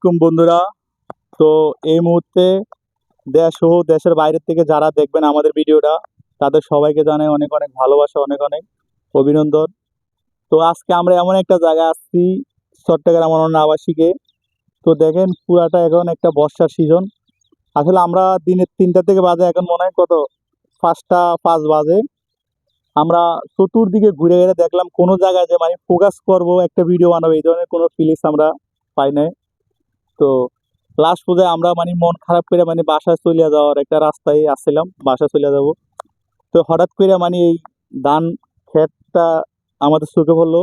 আলাইকুম বন্ধুরা। তো এই মুহূর্তে দেশ ও দেশের বাইরে থেকে যারা দেখবেন আমাদের ভিডিওটা, তাদের সবাইকে জানাই অনেক অনেক ভালোবাসা, অনেক অনেক অভিনন্দন। তো আজকে আমরা এমন একটা জায়গায় আসছি, চট্টগ্রাম অনন্য আবাসিকে। তো দেখেন পুরাটা এখন একটা বর্ষার সিজন। আসলে আমরা দিনের 3টা থেকে বাজে, এখন মনে হয় কত 5টা 5 বাজে। আমরা চতুর্দিকে ঘুরে ঘুরে দেখলাম কোনো জায়গায় যে মানে ফোকাস করব, একটা ভিডিও বানাবো, এই ধরনের কোনো ফিলিংস আমরা পাই নাই। তো লাস্ট পর্যায়ে আমরা মানে মন খারাপ করে মানে বাসায় চলে যাওয়ার একটা রাস্তায় আসছিলাম, বাসায় চলে যাব। তো হঠাৎ করে মানে এই ধান ক্ষেতটা আমাদের চোখে পড়লো।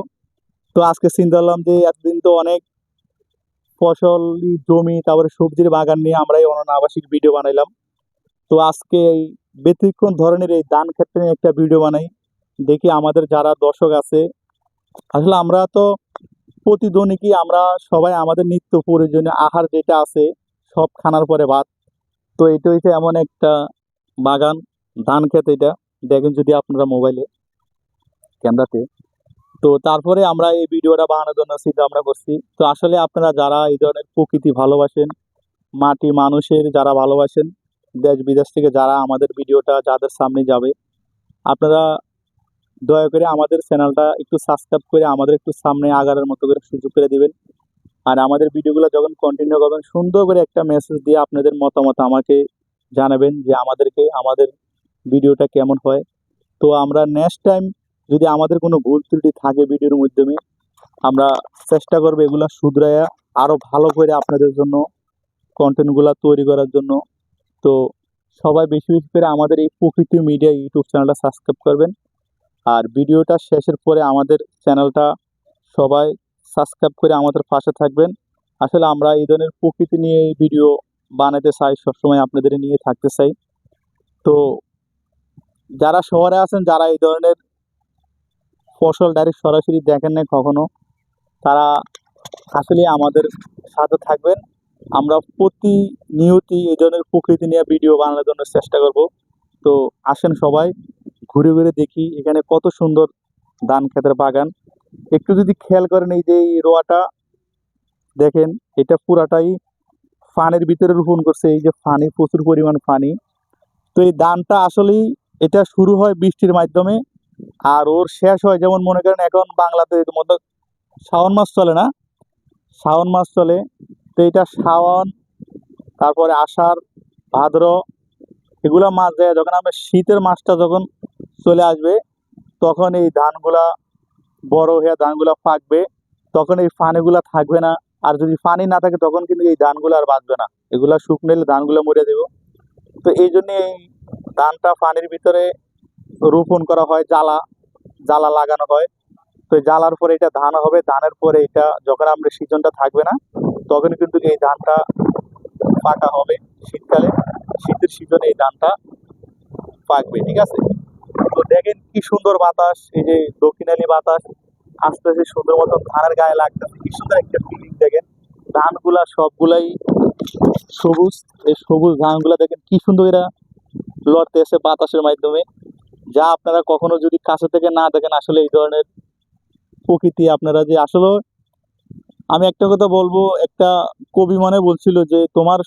তো আজকে চিন্তা করলাম যে এতদিন তো অনেক ফসল জমি, তারপরে সবজির বাগান নিয়ে আমরা এই অনন্য আবাসিক ভিডিও বানাইলাম। তো আজকে এই ব্যতিক্রম ধরনের এই ধান ক্ষেত্রে নিয়ে একটা ভিডিও বানাই, দেখি আমাদের যারা দর্শক আছে। আসলে আমরা তো প্রতিদিনই আমরা সবাই আমাদের নিত্য প্রয়োজনীয় আহার যেটা আছে, সব খানার পরে ভাত। তো এটা হইছে এমন একটা বাগান, ধান ক্ষেত এটা, দেখেন যদি আপনারা মোবাইলে ক্যামেরাতে। তো তারপরে আমরা এই ভিডিওটা বানানোর জন্য চিন্তা ভাবনা করছি। তো আসলে আপনারা যারা এই ধরনের প্রকৃতি ভালোবাসেন, মাটি মানুষের যারা ভালোবাসেন, দেশ বিদেশ থেকে যারা আমাদের ভিডিওটা যাদের সামনে যাবে, আপনারা দয়া করে আমাদের চ্যানেলটা একটু সাবস্ক্রাইব করে আমাদের একটু সামনে আগানোর মতো করে সুযোগ করে দিবেন। আর আমাদের ভিডিওগুলো যখন কন্টিনিউ করবেন, সুন্দর করে একটা মেসেজ দিয়ে আপনাদের মতামত আমাকে জানাবেন যে আমাদের ভিডিওটা কেমন হয়। তো আমরা নেক্সট টাইম যদি আমাদের কোনো ভুল ত্রুটি থাকে ভিডিওর মাধ্যমে, আমরা চেষ্টা করবো এগুলা শুধরাইয়া আরো ভালো করে আপনাদের জন্য কন্টেন্টগুলো তৈরি করার জন্য। তো সবাই বেশি বেশি করে আমাদের এই প্রকৃতি মিডিয়া ইউটিউব চ্যানেলটা সাবস্ক্রাইব করবেন। আর ভিডিওটা শেষের পরে আমাদের চ্যানেলটা সবাই সাবস্ক্রাইব করে আমাদের পাশে থাকবেন। আসলে আমরা এই ধরনের প্রকৃতি নিয়ে ভিডিও বানাতে চাই, সবসময় আপনাদের নিয়ে থাকতে চাই। তো যারা শহরে আছেন, যারা এই ধরনের ফসল ডাইরেক্ট সরাসরি দেখেন না কখনো, তারা আসলে আমাদের সাথে থাকবেন। আমরা প্রতিনিয়তই এই ধরনের প্রকৃতি নিয়ে ভিডিও বানানোর জন্য চেষ্টা করব। তো আসেন সবাই ঘুরে ঘুরে দেখি এখানে কত সুন্দর ধান ক্ষেতের বাগান। একটু যদি খেয়াল করেন, এই যে এই রোয়াটা দেখেন, এটা পুরাটাই ফানের ভিতরে রোপণ করছে। এই যে ফানি, প্রচুর পরিমাণ ফানি। তো এই ধানটা আসলেই এটা শুরু হয় বৃষ্টির মাধ্যমে, আর ওর শেষ হয়, যেমন মনে করেন এখন বাংলাদেশের মধ্যে শ্রাবণ মাস চলে না, শ্রাবণ মাস চলে। তো এটা শ্রাবণ, তারপরে আষাঢ়, ভাদ্র, এগুলা মাস যায়। যখন আমরা শীতের মাসটা যখন চলে আসবে, তখন এই ধানগুলা বড় হয়ে ধানগুলা পাকবে, তখন এই ফানিগুলা থাকবে না। আর যদি পানি না থাকে তখন কিন্তু এই ধানগুলো আর বাঁচবে না, এগুলা শুকনো হলে ধানগুলো মরে দেবো। তো এই জন্য এই ধানটা পানির ভিতরে রোপণ করা হয়, জ্বালা জ্বালা লাগানো হয়। তো জ্বালার পরে এটা ধান হবে, ধানের পরে এটা যখন আমরা সিজনটা থাকবে না, তখন কিন্তু এই ধানটা পাকা হবে শীতকালে, শীতের সিজনে এই ধানটা পাকবে, ঠিক আছে। তো দেখেন কি সুন্দর বাতাস, এই যে দক্ষিণালি বাতাস আস্তে আস্তে সুন্দর মতন ধানের গায়ে লাগতেছে, কি সুন্দর একটা ফিলিং। দেখেন ধানগুলা সবগুলাই সবুজ, এই সবুজ ধানগুলা দেখেন কি সুন্দর এরা লড়তেছে বাতাসের মাধ্যমে, যা আপনারা কখনো যদি কাছে থেকে না দেখেন। আসলে এই ধরনের প্রকৃতি আপনারা যে আসলে, আমি একটা কথা বলবো, একটা কবি মনে বলছিল যে তোমার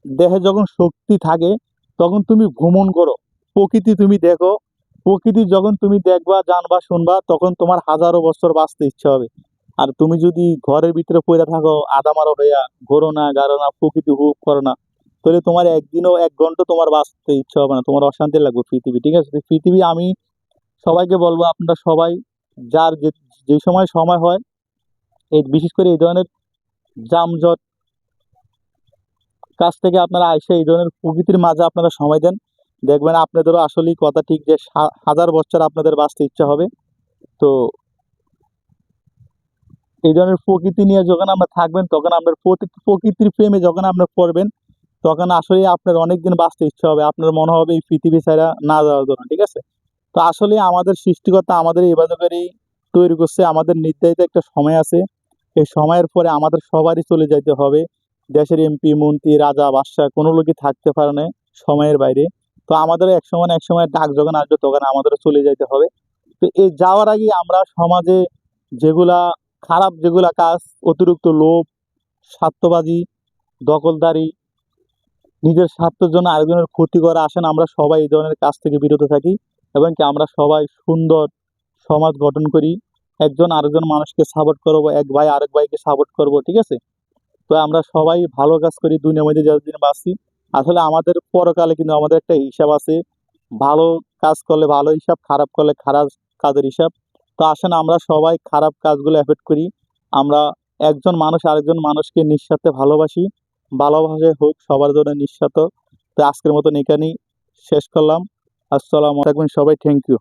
দেহে যখন শক্তি থাকে তখন তুমি ভ্রমণ করো, প্রকৃতি তুমি দেখো। প্রকৃতি যখন তুমি দেখবা, জানবা, শুনবা, তখন তোমার হাজারো বছর বাঁচতে ইচ্ছা হবে। আর তুমি যদি ঘরের ভিতরে পড়ে থাকো আদামারো হইয়া, ঘোরো না গারো না, প্রকৃতি উপভোগ করো না, তাহলে তোমার একদিনও 1 ঘন্টা তোমার বাঁচতে ইচ্ছা হবে না, তোমার অশান্তি লাগবে পৃথিবী, ঠিক আছে। তো পৃথিবী আমি সবাইকে বলবো, আপনারা সবাই যার যে সময় সময় হয়, এই বিশেষ করে এই ধরনের যানজট কাছ থেকে আপনারা আইসে এই ধরনের প্রকৃতির মাঝে আপনারা সময় দেন, দেখবেন আপনাদেরও আসলেই কথা ঠিক যে হাজার বছর আপনাদের বাঁচতে ইচ্ছা হবে। তো এই ধরনের প্রকৃতি নিয়ে যখন আমরা থাকবেন, তখন আপনার প্রকৃতির প্রেমে যখন আপনার পড়বেন, তখন আসলে আপনার অনেকদিন বাঁচতে ইচ্ছা হবে, আপনার মনে হবে এই পৃথিবী ছাড়া না যাওয়ার জন্য, ঠিক আছে। তো আসলে আমাদের সৃষ্টিকর্তা আমাদের এইভাবে করেই তৈরি করছে, আমাদের নির্ধারিত একটা সময় আছে। এই সময়ের পরে আমাদের সবারই চলে যেতে হবে। দেশের এমপি মন্ত্রী রাজা বাদশাহ কোনো লোকই থাকতে পারে না সময়ের বাইরে। তো আমাদের এক সময় না এক সময় ডাক যখন আসবে, তখন আমাদেরও চলে যেতে হবে। তো এই যাওয়ার আগে আমরা সমাজে যেগুলা খারাপ, যেগুলা কাজ, অতিরিক্ত লোভ, স্বার্থবাদী, দখলদারি, নিজের স্বার্থের জন্য আরেকজনের ক্ষতি করা। আসেন আমরা সবাই এই ধরনের কাজ থেকে বিরত থাকি এবং কি আমরা সবাই সুন্দর সমাজ গঠন করি। একজন আরেকজন মানুষকে সাপোর্ট করবো, এক ভাই আরেক ভাইকে সাপোর্ট করবো, ঠিক আছে? তো আমরা সবাই ভালো কাজ করি দুনিয়ার মধ্যে যতদিন বাঁচি। আসলে আমাদের পরকালে কিন্তু আমাদের একটা হিসাব আছে, ভালো কাজ করলে ভালো হিসাব, খারাপ করলে খারাপ কাজের হিসাব। তো আসেন আমরা সবাই খারাপ কাজগুলো অ্যাভয়েড করি। আমরা একজন মানুষ আরেকজন মানুষকে নিঃস্বার্থে ভালোবাসি, ভালোবাসা হোক সবার জন্য নিঃস্বার্থ। তো আজকের মতন এখানেই শেষ করলাম। আসসালামু আলাইকুম সবাই, থ্যাংক ইউ।